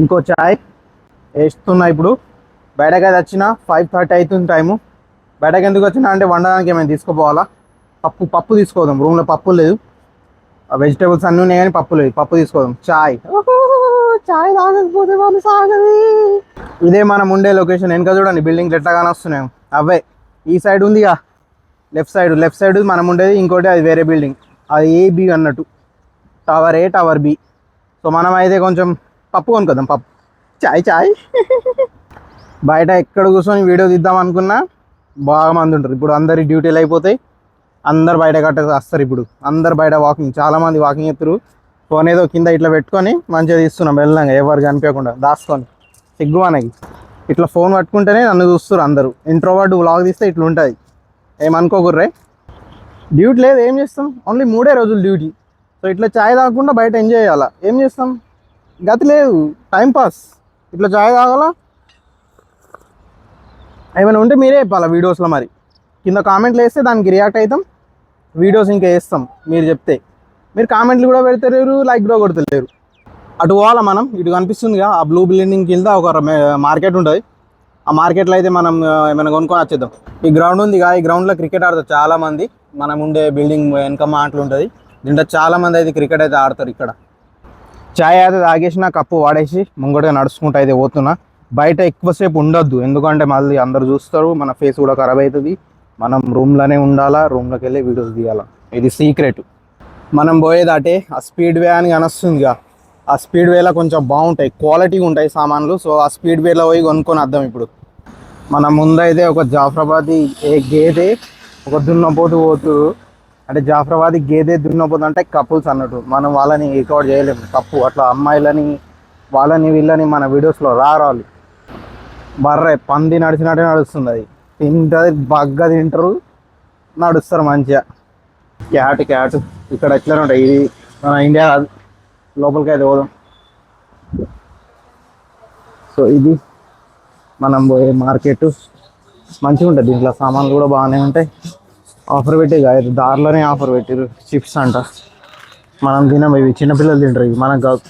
ఇంకో చాయ్ వేస్తున్నా ఇప్పుడు. బయటకి వచ్చిన 5:30 అవుతుంది టైము. బయటకి ఎందుకు వచ్చినా అంటే వండడానికి ఏమైనా తీసుకుపోవాలా. పప్పు తీసుకోదాం, రూమ్లో పప్పు లేదు. వెజిటేబుల్స్ అన్నీ ఉన్నాయి కానీ పప్పు లేదు. పప్పు తీసుకోదాం. చాయ్ చాయ్ తాగకపోతే వాళ్ళు సాగది. ఇదే మనం ఉండే లొకేషన్. వెనక చూడండి బిల్డింగ్స్ ఎట్లాగానే వస్తున్నాయి. అవే ఈ సైడ్ ఉందిగా, లెఫ్ట్ సైడ్ మనం ఉండేది. ఇంకోటి అది వేరే బిల్డింగ్, అది AB అన్నట్టు. Tower A, tower B. So మనం అయితే కొంచెం పప్పు కొనుక్కోదాం. చాయ్ బయట ఎక్కడ కూర్చొని వీడియో తీద్దాం అనుకున్నా బాగా మంది ఉంటారు. ఇప్పుడు అందరి డ్యూటీలు అయిపోతాయి, అందరు బయట వస్తారు. ఇప్పుడు అందరు బయట వాకింగ్, చాలామంది వాకింగ్ ఎత్తురు. ఫోన్ ఏదో కింద ఇట్లా పెట్టుకొని మంచిగా తీస్తున్నాం వెళ్ళంగా, ఎవరు కనిపించకుండా దాచుకొని. సిగ్గు మనకి ఇట్లా ఫోన్ పట్టుకుంటేనే నన్ను చూస్తారు అందరూ. ఇంట్రోవర్ట్ వ్లాగ్ తీస్తే ఇట్లా ఉంటుంది, ఏమనుకోకుర్రే. డ్యూటీ లేదు, ఏం చేస్తాం, ఓన్లీ 3 రోజులు డ్యూటీ. సో ఇట్లా చాయ్ తాగకుండా బయట ఎంజాయ్ చేయాలా, ఏం చేస్తాం, గతి లేదు, టైంపాస్. ఇట్లా చాయ్ తాగాలా. ఏమైనా ఉంటే మీరే చెప్పాలా వీడియోస్లో, మరి కింద కామెంట్లు వేస్తే దానికి రియాక్ట్ అవుతాం, వీడియోస్ ఇంకా వేస్తాం. మీరు చెప్తే, మీరు కామెంట్లు కూడా పెడతలేరు, లైక్ కూడా కొడతలేరు. అటు పోవాలా మనం, ఇటు కనిపిస్తుందిగా ఆ బ్లూ బిల్డింగ్ కింద ఒక మార్కెట్ ఉంటుంది. ఆ మార్కెట్లో అయితే మనం ఏమైనా కొనుక్కొని వచ్చేద్దాం. ఈ గ్రౌండ్ ఉందిగా, ఈ గ్రౌండ్లో క్రికెట్ ఆడతారు చాలామంది. మనం ఉండే బిల్డింగ్ వెనక మాటలు ఉంటుంది. దీంట్లో చాలామంది అయితే క్రికెట్ అయితే ఆడతారు. ఇక్కడ చాయ్ అయితే తాగేసిన, కప్పు వాడేసి ముంగటగా నడుచుకుంటూ అయితే పోతున్నా. బయట ఎక్కువసేపు ఉండొద్దు, ఎందుకంటే మళ్ళీ అందరు చూస్తారు, మన ఫేస్ కూడా ఖరాబ్ అవుతుంది. మనం రూమ్లోనే ఉండాలా, రూమ్లోకి వెళ్ళి వీడియోస్ తీయాలా. ఇది సీక్రెట్. మనం పోయేది అటే, ఆ స్పీడ్ వే అని కనొస్తుందిగా, ఆ స్పీడ్ వేలో కొంచెం బాగుంటాయి, క్వాలిటీగా ఉంటాయి సామాన్లు. సో ఆ స్పీడ్ వేలో పోయి కొనుక్కొని వద్దాం. ఇప్పుడు మన ముందైతే ఒక జాఫ్రాబాదీ గేదె, ఒక దున్నపోతు పోతురు. అంటే జాఫ్రాబాదీ గేదె, దున్నపోతు అంటే కపుల్స్ అన్నట్టు. మనం వాళ్ళని రికార్డ్ చేయలేము తప్పు. అట్లా అమ్మాయిలని వాళ్ళని వీళ్ళని మన వీడియోస్లో రావాలి. బర్రె పంది నడిచినట్టే నడుస్తుంది. అది తింటుంది, బగ్గ తింటారు, నడుస్తారు మంచిగా. క్యాట్ ఇక్కడ ఎట్లనే ఉంటాయి. ఇది మన ఇండియా లోపలికి అయితే పోదాం. సో ఇది మనం పోయే మార్కెట్, మంచిగా ఉంటుంది. దీంట్లో సామాన్లు కూడా బాగానే ఉంటాయి. ఆఫర్ పెట్టి కాదు, దారిలోనే ఆఫర్ పెట్టారు. చిప్స్ అంట, మనం తినం, ఇవి చిన్నపిల్లలు తింటారు, ఇవి మనకు కాదు.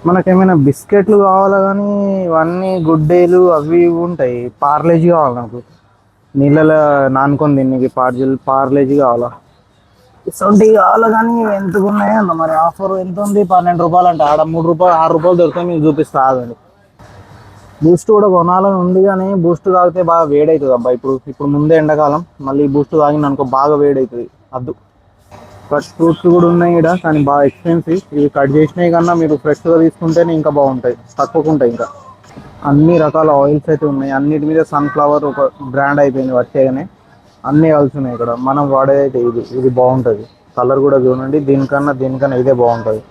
మనకేమైనా బిస్కెట్లు కావాలా కానీ ఇవన్నీ గుడ్డేలు అవి ఇవి ఉంటాయి. పార్లేజీ కావాలి నాకు, నీళ్ళలో నానుకొని తిన్నీకి. పార్లేజీ కావాలా, ఇసొంటివి కావాలి. కానీ ఎంతకు ఉన్నాయో అంత, మరి ఆఫర్ ఎంత ఉంది, ₹12 అంటే ఆడ ₹3 ₹6 దొరుకుతాయి. మీకు చూపిస్తా ఆగండి. బూస్ట్ కూడా కొనాలని ఉంది కానీ బూస్ట్ తాగితే బాగా వేడవుతుంది అబ్బా. ఇప్పుడు ముందే ఎండాకాలం, మళ్ళీ బూస్ట్ తాగింది అనుకో బాగా వేడవుతుంది. అద్దు. కట్ ఫ్రూట్స్ కూడా ఉన్నాయి ఇక్కడ, కానీ బాగా ఎక్స్పెన్సివ్. ఇవి కట్ చేసినవి కన్నా మీరు ఫ్రెష్గా తీసుకుంటేనే ఇంకా బాగుంటాయి, తక్కువగా ఉంటాయి. ఇంకా అన్ని రకాల ఆయిల్స్ అయితే ఉన్నాయి. అన్నిటి మీద సన్ఫ్లవర్ ఒక బ్రాండ్ అయిపోయింది వచ్చేగానే. అన్నీ కలిసి ఉన్నాయి ఇక్కడ. మనం వాడేదైతే ఇది బాగుంటుంది. కలర్ కూడా చూడండి, దీనికన్నా ఇదే బాగుంటుంది.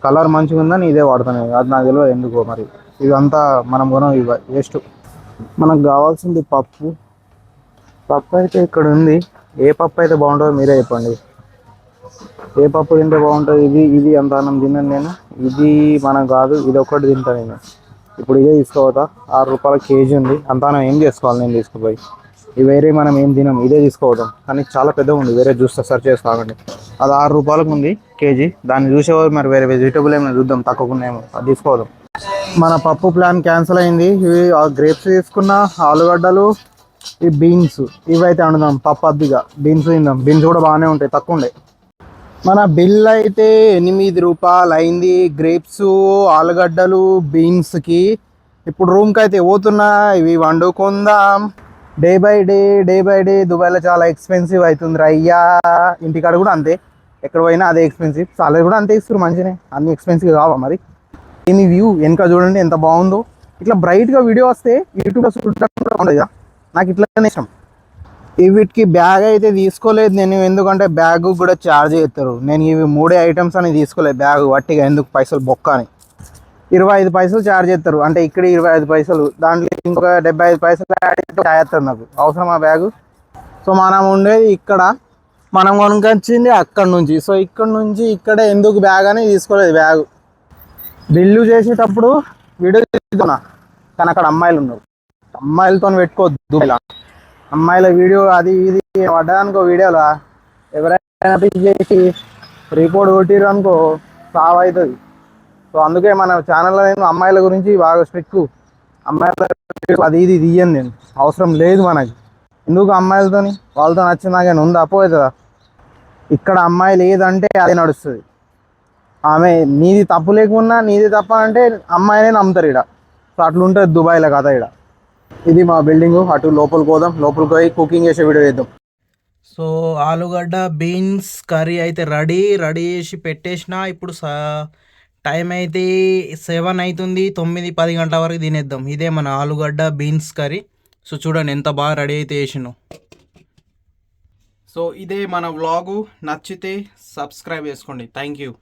కలర్ మంచిగా ఉందని ఇదే వాడుతున్నాయి, అది నాకు తెలియదు ఎందుకో మరి. ఇదంతా మనం కొనం, ఇవి వేస్ట్. మనకు కావాల్సింది పప్పు. పప్పు అయితే ఇక్కడ ఉంది. ఏ పప్పు అయితే బాగుంటుందో మీరే చెప్పండి. ఏ పప్పు తింటే బాగుంటుంది? ఇది అంత అన్నం తిన్నాను నేను. ఇది మనకు కాదు, ఇది ఒక్కటి తింటా నేను. ఇప్పుడు ఇదే తీసుకోవతా. ₹6 కేజీ ఉంది. అంత అన్నం ఏం చేసుకోవాలి నేను తీసుకుపోయి? ఇవి వేరే మనం ఏం తినాం, ఇదే తీసుకోవద్దాం. కానీ చాలా పెద్దగా ఉంది, వేరే చూస్తే సెర్చ్ చేసి తాగండి. అది ₹6 ఉంది కేజీ. దాన్ని చూసేవారు మరి వేరే వెజిటేబుల్ ఏమైనా చూద్దాం తక్కువగా ఏమో, అది తీసుకోవద్దాం. మన పప్పు ప్లాన్ క్యాన్సిల్ అయింది. ఇవి గ్రేప్స్ తీసుకున్న, ఆలుగడ్డలు, ఈ బీన్స్, ఇవైతే వండుదాం. పప్పు అద్దిగా బీన్స్ తిందాం. బీన్స్ కూడా బాగానే ఉంటాయి, తక్కువ ఉండే. మన బిల్ అయితే ₹8 అయింది. గ్రేప్స్, ఆలుగడ్డలు, బీన్స్కి. ఇప్పుడు రూమ్కి అయితే పోతున్నా, ఇవి వండుకుందాం. డే బై డే దుబాయ్లో చాలా ఎక్స్పెన్సివ్ అవుతుంది అయ్యా. ఇంటికాడ కూడా అంతే, ఎక్కడ పోయినా అదే ఎక్స్పెన్సివ్. సాలరీ కూడా అంతే ఇస్తారు మంచిగానే, అన్ని ఎక్స్పెన్సివ్ కావా మరి. దీని వ్యూ వెనక చూడండి ఎంత బాగుందో. ఇట్లా బ్రైట్గా వీడియో వస్తే యూట్యూబ్లో చూడడం ఉండదు. నాకు ఇట్లానే ఇష్టం. వీటికి బ్యాగ్ అయితే తీసుకోలేదు నేను, ఎందుకంటే బ్యాగ్ కూడా ఛార్జ్ చేస్తారు. నేను ఇవి 3 ఐటమ్స్ అని తీసుకోలేదు బ్యాగ్ వట్టిగా, ఎందుకు పైసలు బొక్క అని. 25 పైసలు ఛార్జ్ చేస్తారు. అంటే ఇక్కడ 25 పైసలు, దాంట్లో ఇంకొక 75 పైసలు యాడ్ చేస్తారు. నాకు అవసరం ఆ బ్యాగు. సో మనం ఉండేది ఇక్కడ, మనం కొనుకొచ్చింది అక్కడ నుంచి. సో ఇక్కడ నుంచి ఇక్కడే ఎందుకు బ్యాగ్ అని తీసుకోలేదు. బ్యాగు బిల్లు చేసేటప్పుడు వీడియో తీసుకున్నా, కానీ అక్కడ అమ్మాయిలు ఉన్నారు. అమ్మాయిలతో పెట్టుకోవద్దు ఇలా. అమ్మాయిల వీడియో అది ఇది పడ్డానుకో వీడియోలో, ఎవరైనా పిక్ చేసి రిపోర్ట్ కొట్టిరు అనుకో, సావ్ అవుతుంది. సో అందుకే మన ఛానల్లో నేను అమ్మాయిల గురించి బాగా స్ట్రిక్ట్. అమ్మాయిల అది ఇది తీయను నేను, అవసరం లేదు మనకి. ఎందుకు అమ్మాయిలతోని, వాళ్ళతో నచ్చిందాకైనా ఉందా పోతుందా? ఇక్కడ అమ్మాయిలు ఏదంటే అదే నడుస్తుంది. ఆమె నీది తప్పు లేకున్నా నీది తప్ప అంటే అమ్మాయినే నమ్ముతారు ఇక్కడ. సో అట్లుంటుంది దుబాయ్లో కథ ఇక్కడ. ఇది మా బిల్డింగు. అటు లోపలికి పోదాం, లోపలికి పోయి కుకింగ్ చేసే వీడియో చేద్దాం. సో ఆలుగడ్డ బీన్స్ కర్రీ అయితే రెడీ చేసి పెట్టేసిన. ఇప్పుడు టైం అయితే 7 అవుతుంది. 9-10 గంటల వరకు తినేద్దాం. ఇదే మన ఆలుగడ్డ బీన్స్ కర్రీ. సో చూడండి ఎంత బాగా రెడీ అయితే చేసినాం. సో ఇదే మన వ్లాగు. నచ్చితే సబ్స్క్రైబ్ చేసుకోండి. Thank you.